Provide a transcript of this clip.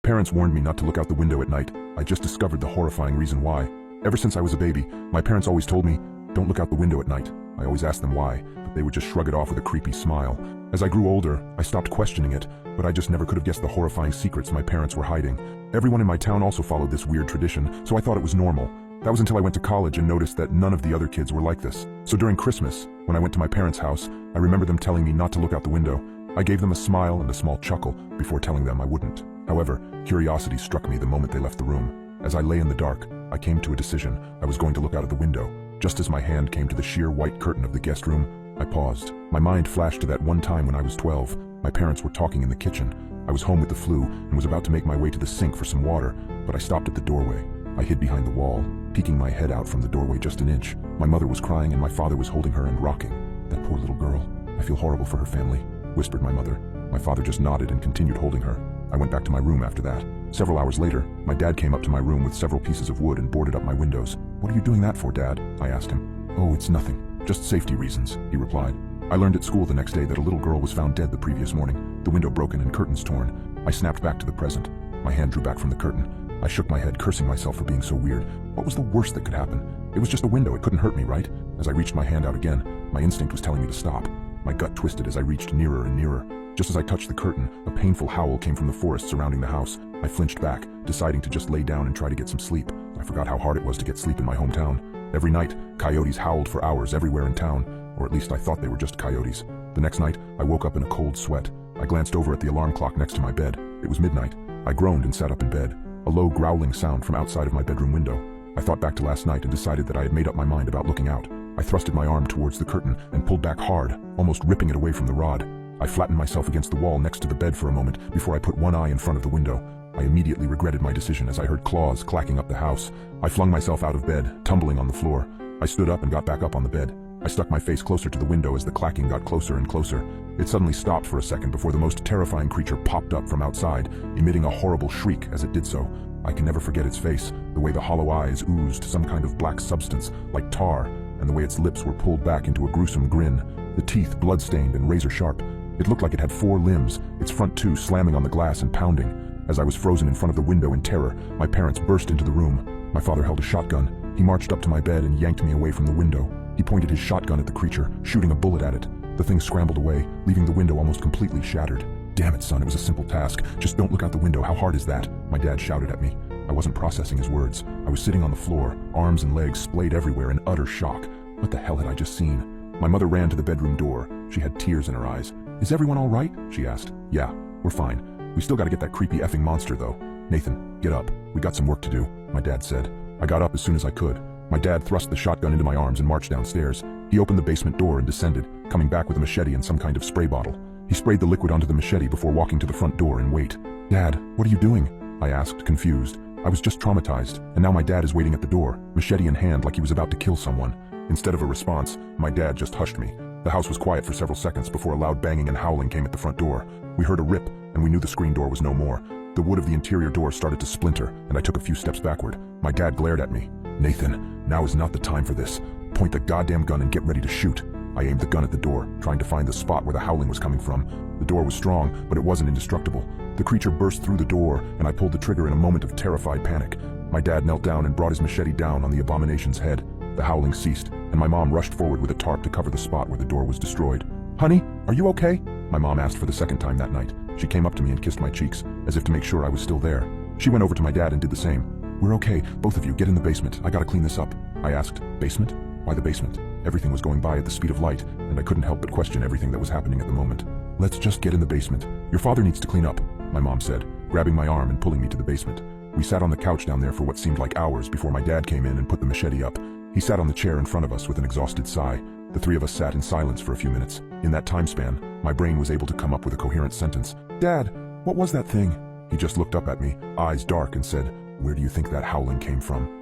parents warned me not to look out the window at night. I just discovered the horrifying reason why. Ever since I was a baby, my parents always told me, don't look out the window at night. I always asked them why, but they would just shrug it off with a creepy smile. As I grew older, I stopped questioning it, but I just never could have guessed the horrifying secrets my parents were hiding. Everyone in my town also followed this weird tradition, so I thought it was normal. That was until I went to college and noticed that none of the other kids were like this. So during Christmas, when I went to my parents' house, I remember them telling me not to look out the window. I gave them a smile and a small chuckle before telling them I wouldn't. However, curiosity struck me the moment they left the room. As I lay in the dark, I came to a decision. I was going to look out of the window. Just as my hand came to the sheer white curtain of the guest room, I paused. My mind flashed to that one time when I was 12. My parents were talking in the kitchen. I was home with the flu and was about to make my way to the sink for some water, but I stopped at the doorway. I hid behind the wall, peeking my head out from the doorway just an inch. My mother was crying and my father was holding her and rocking. That poor little girl. I feel horrible for her family, whispered my mother. My father just nodded and continued holding her. I went back to my room after that. Several hours later, my dad came up to my room with several pieces of wood and boarded up my windows. What are you doing that for, Dad? I asked him. Oh, it's nothing. Just safety reasons, he replied. I learned at school the next day that a little girl was found dead the previous morning, the window broken and curtains torn. I snapped back to the present. My hand drew back from the curtain. I shook my head, cursing myself for being so weird. What was the worst that could happen? It was just a window, it couldn't hurt me, right? As I reached my hand out again, my instinct was telling me to stop. My gut twisted as I reached nearer and nearer. Just as I touched the curtain, a painful howl came from the forest surrounding the house. I flinched back, deciding to just lay down and try to get some sleep. I forgot how hard it was to get sleep in my hometown. Every night, coyotes howled for hours everywhere in town, or at least I thought they were just coyotes. The next night, I woke up in a cold sweat. I glanced over at the alarm clock next to my bed. It was midnight. I groaned and sat up in bed. A low growling sound from outside of my bedroom window. I thought back to last night and decided that I had made up my mind about looking out. I thrusted my arm towards the curtain and pulled back hard, almost ripping it away from the rod. I flattened myself against the wall next to the bed for a moment before I put one eye in front of the window. I immediately regretted my decision as I heard claws clacking up the house. I flung myself out of bed, tumbling on the floor. I stood up and got back up on the bed. I stuck my face closer to the window as the clacking got closer and closer. It suddenly stopped for a second before the most terrifying creature popped up from outside, emitting a horrible shriek as it did so. I can never forget its face, the way the hollow eyes oozed some kind of black substance, like tar, and the way its lips were pulled back into a gruesome grin, the teeth blood-stained and razor-sharp. It looked like it had 4 limbs, its front 2 slamming on the glass and pounding. As I was frozen in front of the window in terror, my parents burst into the room. My father held a shotgun. He marched up to my bed and yanked me away from the window. He pointed his shotgun at the creature, shooting a bullet at it. The thing scrambled away, leaving the window almost completely shattered. Damn it, son, it was a simple task. Just don't look out the window. How hard is that? My dad shouted at me. I wasn't processing his words. I was sitting on the floor, arms and legs splayed everywhere in utter shock. What the hell had I just seen? My mother ran to the bedroom door. She had tears in her eyes. Is everyone all right? She asked. Yeah, we're fine. We still gotta get that creepy effing monster, though. Nathan, get up. We got some work to do, my dad said. I got up as soon as I could. My dad thrust the shotgun into my arms and marched downstairs. He opened the basement door and descended, coming back with a machete and some kind of spray bottle. He sprayed the liquid onto the machete before walking to the front door and wait. Dad, what are you doing? I asked, confused. I was just traumatized, and now my dad is waiting at the door, machete in hand like he was about to kill someone. Instead of a response, my dad just hushed me. The house was quiet for several seconds before a loud banging and howling came at the front door. We heard a rip, and we knew the screen door was no more. The wood of the interior door started to splinter, and I took a few steps backward. My dad glared at me. Nathan, now is not the time for this. Point the goddamn gun and get ready to shoot. I aimed the gun at the door, trying to find the spot where the howling was coming from. The door was strong, but it wasn't indestructible. The creature burst through the door, and I pulled the trigger in a moment of terrified panic. My dad knelt down and brought his machete down on the abomination's head. The howling ceased, and my mom rushed forward with a tarp to cover the spot where the door was destroyed. Honey, are you okay? My mom asked for the second time that night. She came up to me and kissed my cheeks, as if to make sure I was still there. She went over to my dad and did the same. We're okay, both of you, get in the basement. I gotta clean this up. I asked, basement? Why the basement? Everything was going by at the speed of light, and I couldn't help but question everything that was happening at the moment. Let's just get in the basement. Your father needs to clean up, my mom said, grabbing my arm and pulling me to the basement. We sat on the couch down there for what seemed like hours before my dad came in and put the machete up. He sat on the chair in front of us with an exhausted sigh. The three of us sat in silence for a few minutes. In that time span, my brain was able to come up with a coherent sentence. Dad, what was that thing? He just looked up at me, eyes dark, and said, Where do you think that howling came from?